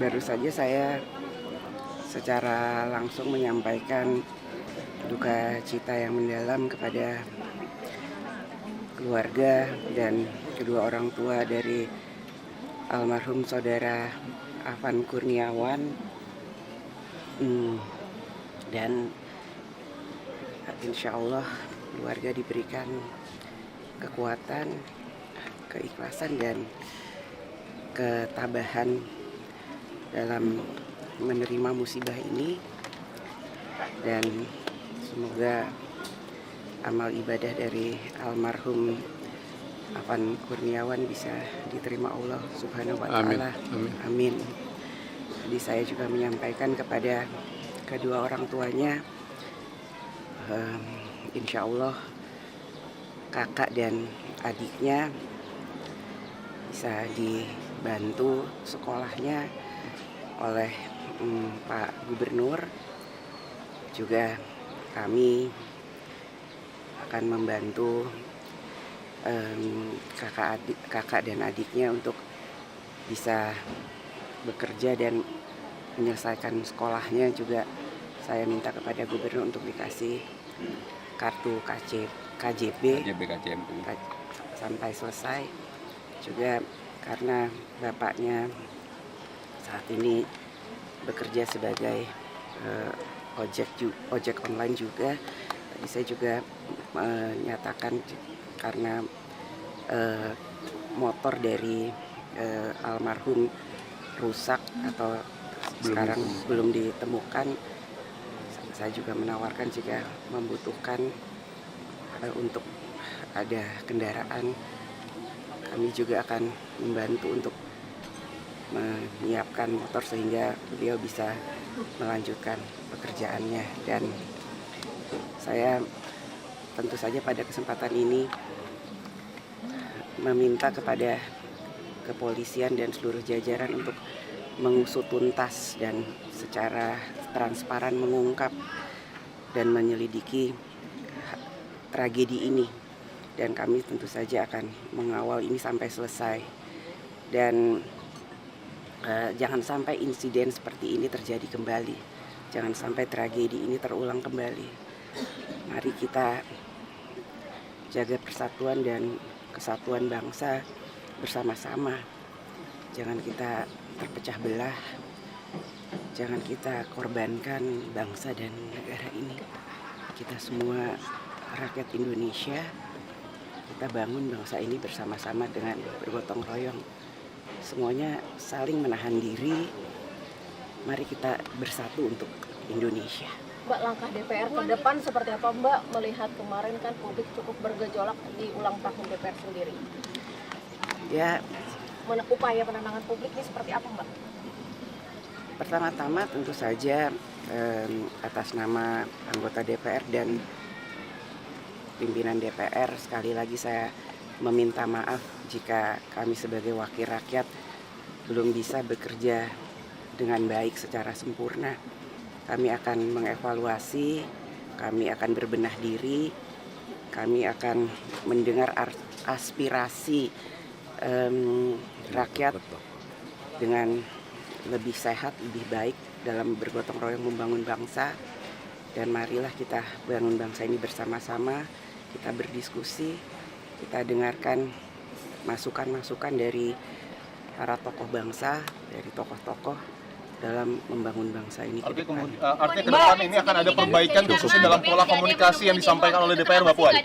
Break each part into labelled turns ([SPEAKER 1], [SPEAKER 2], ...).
[SPEAKER 1] Baru saja saya secara langsung menyampaikan duka cita yang mendalam kepada keluarga dan kedua orang tua dari almarhum saudara Afan Kurniawan, dan insya Allah keluarga diberikan kekuatan, keikhlasan dan ketabahan dalam menerima musibah ini, dan semoga amal ibadah dari almarhum Afan Kurniawan bisa diterima Allah Subhanahu wa Ta'ala. Amin. Jadi saya juga menyampaikan kepada kedua orang tuanya, insya Allah kakak dan adiknya bisa dibantu sekolahnya oleh Pak Gubernur. Juga kami akan membantu kakak dan adiknya untuk bisa bekerja dan menyelesaikan sekolahnya. Juga saya minta kepada Gubernur untuk dikasih kartu KJB sampai selesai. Juga karena bapaknya saat ini bekerja sebagai ojek online juga, tadi saya juga menyatakan karena motor dari almarhum rusak atau sekarang belum ditemukan, saya juga menawarkan jika membutuhkan untuk ada kendaraan, kami juga akan membantu untuk menyiapkan motor sehingga beliau bisa melanjutkan pekerjaannya. Dan saya tentu saja pada kesempatan ini meminta kepada kepolisian dan seluruh jajaran untuk mengusut tuntas dan secara transparan mengungkap dan menyelidiki tragedi ini. Dan kami tentu saja akan mengawal ini sampai selesai. Dan jangan sampai insiden seperti ini terjadi kembali. Jangan sampai tragedi ini terulang kembali. Mari kita jaga persatuan dan kesatuan bangsa bersama-sama. Jangan kita terpecah belah. Jangan kita korbankan bangsa dan negara ini. Kita semua rakyat Indonesia. Kita bangun bangsa ini bersama-sama dengan bergotong royong. Semuanya saling menahan diri. Mari kita bersatu untuk Indonesia.
[SPEAKER 2] Mbak, langkah DPR ke depan seperti apa Mbak, melihat kemarin kan publik cukup bergejolak di ulang tahun DPR sendiri?
[SPEAKER 1] Ya,
[SPEAKER 2] Upaya penenangan publik ini seperti apa Mbak?
[SPEAKER 1] pertama-tama tentu saja atas nama anggota DPR dan pimpinan DPR, sekali lagi saya meminta maaf jika kami sebagai wakil rakyat belum bisa bekerja dengan baik secara sempurna. Kami akan mengevaluasi, kami akan berbenah diri, kami akan mendengar aspirasi rakyat dengan lebih sehat, lebih baik dalam bergotong royong membangun bangsa. Dan marilah kita bangun bangsa ini bersama-sama, kita berdiskusi, kita dengarkan masukan-masukan dari para tokoh bangsa, dari tokoh-tokoh dalam membangun bangsa ini.
[SPEAKER 3] Artinya ke depan ini akan ada perbaikan khususnya dalam pola komunikasi yang disampaikan oleh DPR, Mbak Puan?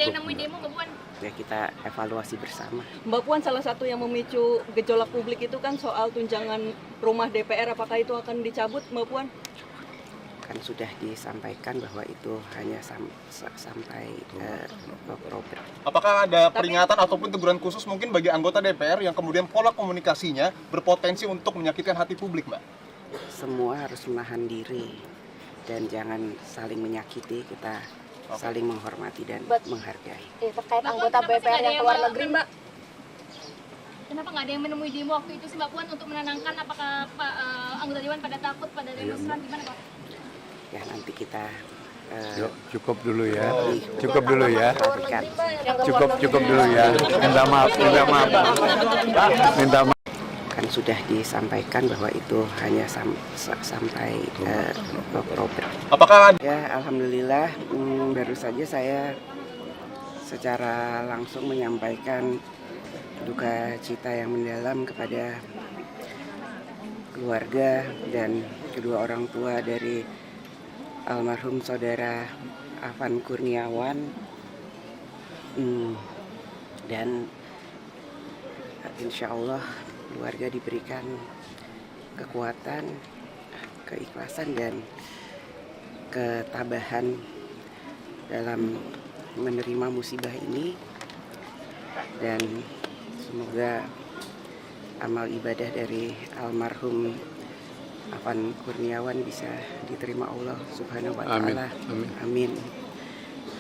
[SPEAKER 1] Ya, kita evaluasi bersama.
[SPEAKER 4] Mbak Puan, salah satu yang memicu gejolak publik itu kan soal tunjangan rumah DPR, apakah itu akan dicabut Mbak Puan?
[SPEAKER 1] Kan sudah disampaikan bahwa itu hanya sampai Oktober.
[SPEAKER 3] Apakah ada peringatan ataupun teguran khusus mungkin bagi anggota DPR yang kemudian pola komunikasinya berpotensi untuk menyakitkan hati publik, Mbak?
[SPEAKER 1] Semua harus menahan diri dan jangan saling menyakiti, kita saling menghormati dan menghargai.
[SPEAKER 2] Terkait anggota BPR yang keluar negeri Mbak,
[SPEAKER 5] kenapa nggak ada yang menemui demo waktu itu sih Mbak Puan untuk menenangkan? Apakah anggota dewan pada takut pada demonstran, gimana Pak?
[SPEAKER 1] Ya, nanti kita
[SPEAKER 6] cukup dulu ya, cukup dulu ya,
[SPEAKER 1] perhatikan.
[SPEAKER 6] cukup dulu ya. Minta maaf, minta maaf.
[SPEAKER 1] Kan sudah disampaikan bahwa itu hanya sampai Oktober.
[SPEAKER 3] Apakah
[SPEAKER 1] Ya, alhamdulillah baru saja saya secara langsung menyampaikan duka cita yang mendalam kepada keluarga dan kedua orang tua dari almarhum saudara Afan Kurniawan, dan insya Allah keluarga diberikan kekuatan, keikhlasan dan ketabahan dalam menerima musibah ini, dan semoga amal ibadah dari almarhum Afan Kurniawan bisa diterima Allah Subhanahu wa Ta'ala. Amin.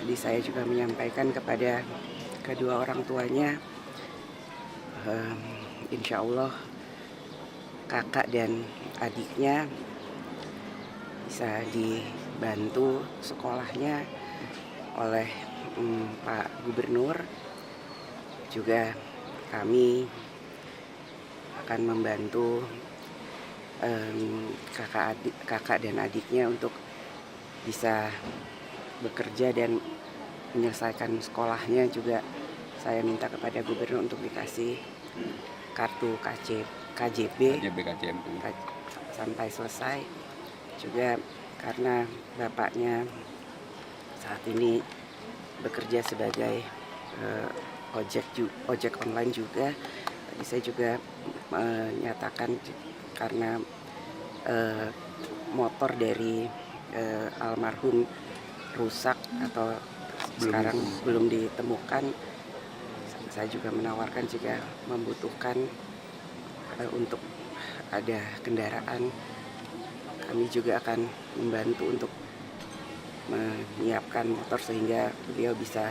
[SPEAKER 1] Jadi saya juga menyampaikan kepada kedua orang tuanya, insya Allah kakak dan adiknya bisa dibantu sekolahnya oleh Pak Gubernur. Juga kami akan membantu kakak dan adiknya untuk bisa bekerja dan menyelesaikan sekolahnya. Juga saya minta kepada gubernur untuk dikasih kartu KJB sampai selesai. Juga karena bapaknya saat ini bekerja sebagai ojek online juga. Tadi saya juga menyatakan karena motor dari almarhum rusak atau sekarang belum ditemukan, saya juga menawarkan jika membutuhkan untuk ada kendaraan, kami juga akan membantu untuk menyiapkan motor sehingga beliau bisa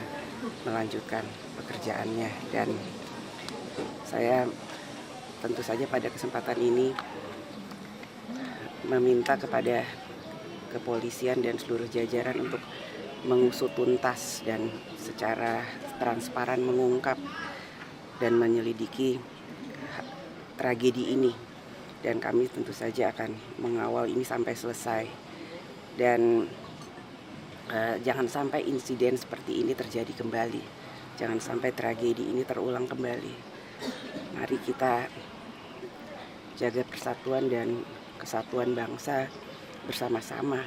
[SPEAKER 1] melanjutkan pekerjaannya. Dan saya tentu saja pada kesempatan ini meminta kepada kepolisian dan seluruh jajaran untuk mengusut tuntas dan secara transparan mengungkap dan menyelidiki tragedi ini. Dan kami tentu saja akan mengawal ini sampai selesai. Dan jangan sampai insiden seperti ini terjadi kembali. Jangan sampai tragedi ini terulang kembali. Mari kita jaga persatuan dan kesatuan bangsa bersama-sama.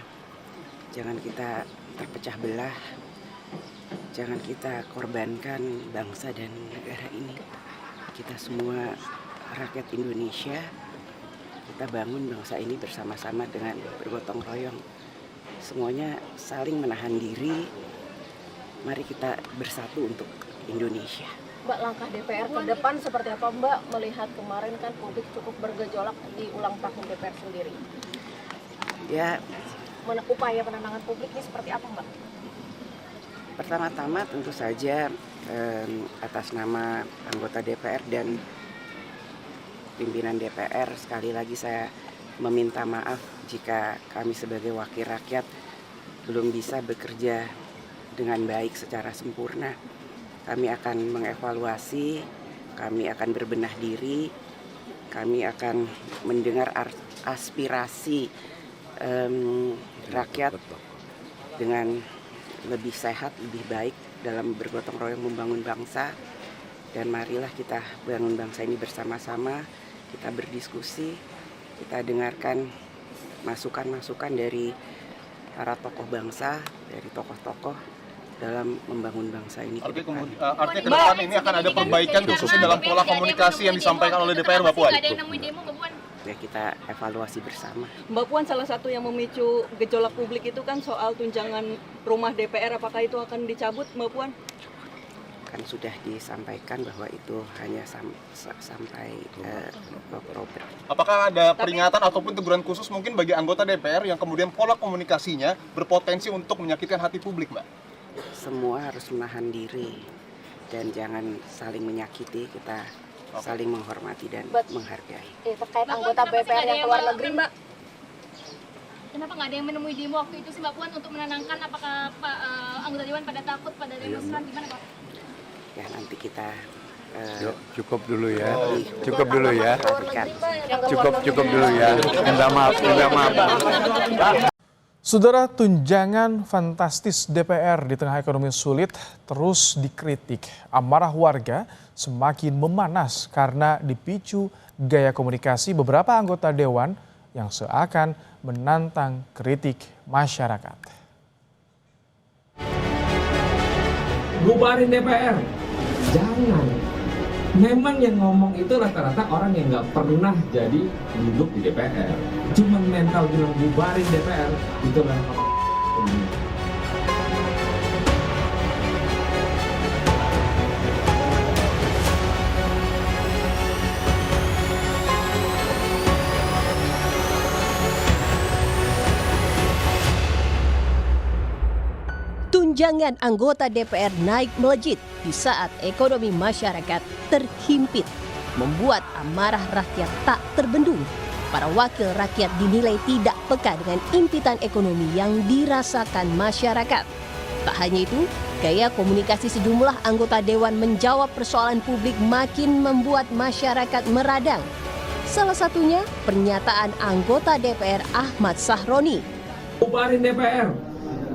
[SPEAKER 1] Jangan kita terpecah belah. Jangan kita korbankan bangsa dan negara ini. Kita semua rakyat Indonesia. Kita bangun bangsa ini bersama-sama dengan bergotong royong. Semuanya saling menahan diri. Mari kita bersatu untuk Indonesia.
[SPEAKER 2] Mbak, langkah DPR ke depan seperti apa Mbak, melihat kemarin kan publik cukup bergejolak di ulang tahun DPR sendiri?
[SPEAKER 1] Ya,
[SPEAKER 2] Upaya penenangan publik ini seperti apa Mbak?
[SPEAKER 1] pertama-tama tentu saja atas nama anggota DPR dan pimpinan DPR, sekali lagi saya meminta maaf jika kami sebagai wakil rakyat belum bisa bekerja dengan baik secara sempurna. Kami akan mengevaluasi, kami akan berbenah diri, kami akan mendengar aspirasi rakyat dengan lebih sehat, lebih baik dalam bergotong royong membangun bangsa. Dan marilah kita bangun bangsa ini bersama-sama, kita berdiskusi, kita dengarkan masukan-masukan dari para tokoh bangsa, dari tokoh-tokoh dalam membangun bangsa ini ke depan.
[SPEAKER 3] Artinya ke depan ini akan ada perbaikan khususnya dalam pola komunikasi yang disampaikan oleh DPR, Mbak Puan?
[SPEAKER 5] Nggak ada yang nemuin demo, Mbak Puan.
[SPEAKER 1] Ya, kita evaluasi bersama.
[SPEAKER 4] Mbak Puan, salah satu yang memicu gejolak publik itu kan soal tunjangan rumah DPR, apakah itu akan dicabut, Mbak Puan?
[SPEAKER 1] Kan sudah disampaikan bahwa itu hanya sampai Oktober.
[SPEAKER 3] Apakah ada peringatan ataupun teguran khusus mungkin bagi anggota DPR yang kemudian pola komunikasinya berpotensi untuk menyakitkan hati publik, Mbak?
[SPEAKER 1] Semua harus menahan diri dan jangan saling menyakiti, kita saling menghormati dan menghargai.
[SPEAKER 2] Terkait anggota BPR yang keluar negeri Mbak,
[SPEAKER 5] Kenapa nggak ada yang menemui demo waktu itu sih Mbak Puan untuk menenangkan? Apakah anggota Dewan pada takut pada demonstran, gimana Pak?
[SPEAKER 1] Ya, nanti kita
[SPEAKER 6] Yuk, cukup dulu ya. Cukup dulu ya.
[SPEAKER 1] klarifikasi.
[SPEAKER 6] Cukup dulu ya. Minta maaf.
[SPEAKER 7] Saudara, tunjangan fantastis DPR di tengah ekonomi sulit terus dikritik. Amarah warga semakin memanas karena dipicu gaya komunikasi beberapa anggota dewan yang seakan menantang kritik masyarakat.
[SPEAKER 8] Bubarin DPR, jangan. Memang yang ngomong itu rata-rata orang yang nggak pernah jadi duduk di DPR. Cuman mental bilang bubarin DPR, itulah orang.
[SPEAKER 2] Tunjangan anggota DPR naik melejit di saat ekonomi masyarakat terhimpit, membuat amarah rakyat tak terbendung. Para wakil rakyat dinilai tidak peka dengan impitan ekonomi yang dirasakan masyarakat. Tak hanya itu, gaya komunikasi sejumlah anggota dewan menjawab persoalan publik makin membuat masyarakat meradang. Salah satunya pernyataan anggota DPR Ahmad Sahroni.
[SPEAKER 8] Bubarin DPR,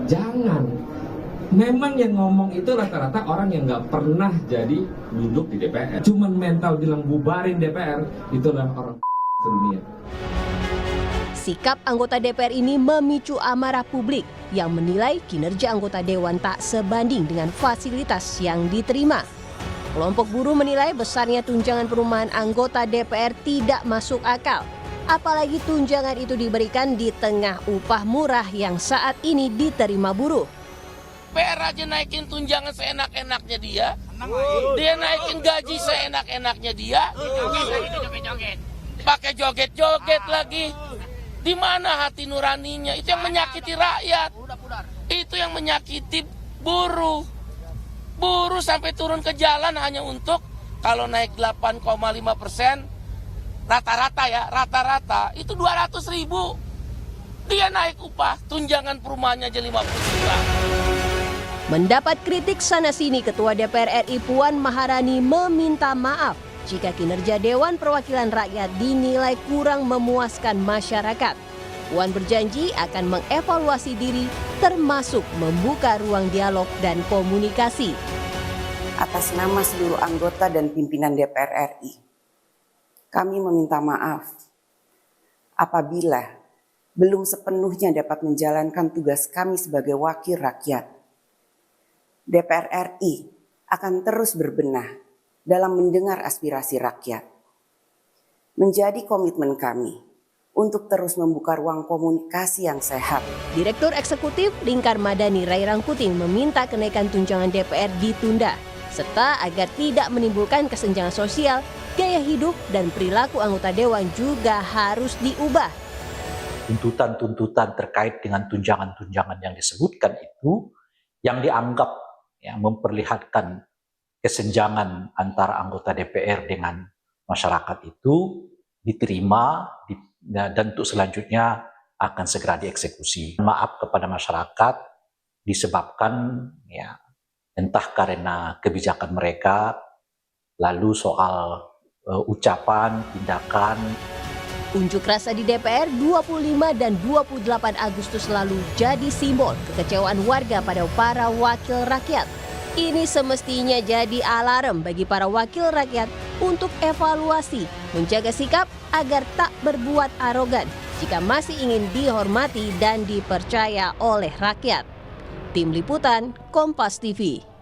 [SPEAKER 8] jangan. Memang yang ngomong itu rata-rata orang yang nggak pernah jadi duduk di DPR. Cuman mental bilang bubarin DPR, itulah orang dunia.
[SPEAKER 2] Sikap anggota DPR ini memicu amarah publik yang menilai kinerja anggota dewan tak sebanding dengan fasilitas yang diterima. Kelompok buruh menilai besarnya tunjangan perumahan anggota DPR tidak masuk akal. Apalagi tunjangan itu diberikan di tengah upah murah yang saat ini diterima buruh.
[SPEAKER 9] DPR aja naikin tunjangan seenak-enaknya dia naikin gaji seenak-enaknya dia, pakai joget-joget lagi. Di mana hati nuraninya? Itu yang menyakiti rakyat, itu yang menyakiti buruh. Buruh sampai turun ke jalan hanya untuk kalau naik 8,5%, rata-rata itu 200.000. Dia naik upah, tunjangan perumahannya aja 50 juta.
[SPEAKER 2] Mendapat kritik sana-sini, Ketua DPR RI Puan Maharani meminta maaf jika kinerja Dewan Perwakilan Rakyat dinilai kurang memuaskan masyarakat. Puan berjanji akan mengevaluasi diri, termasuk membuka ruang dialog dan komunikasi.
[SPEAKER 1] Atas nama seluruh anggota dan pimpinan DPR RI, kami meminta maaf apabila belum sepenuhnya dapat menjalankan tugas kami sebagai wakil rakyat. DPR RI akan terus berbenah dalam mendengar aspirasi rakyat. Menjadi komitmen kami untuk terus membuka ruang komunikasi yang sehat.
[SPEAKER 2] Direktur Eksekutif Lingkar Madani Ray Rangkuti meminta kenaikan tunjangan DPR ditunda, serta agar tidak menimbulkan kesenjangan sosial, gaya hidup dan perilaku anggota dewan juga harus diubah.
[SPEAKER 10] Tuntutan-tuntutan terkait dengan tunjangan-tunjangan yang disebutkan itu yang dianggap memperlihatkan kesenjangan antara anggota DPR dengan masyarakat itu diterima dan untuk selanjutnya akan segera dieksekusi. Maaf kepada masyarakat disebabkan entah karena kebijakan mereka, lalu soal ucapan, tindakan.
[SPEAKER 2] Unjuk rasa di DPR 25 dan 28 Agustus lalu jadi simbol kekecewaan warga pada para wakil rakyat. Ini semestinya jadi alarm bagi para wakil rakyat untuk evaluasi, menjaga sikap agar tak berbuat arogan jika masih ingin dihormati dan dipercaya oleh rakyat. Tim Liputan, Kompas TV.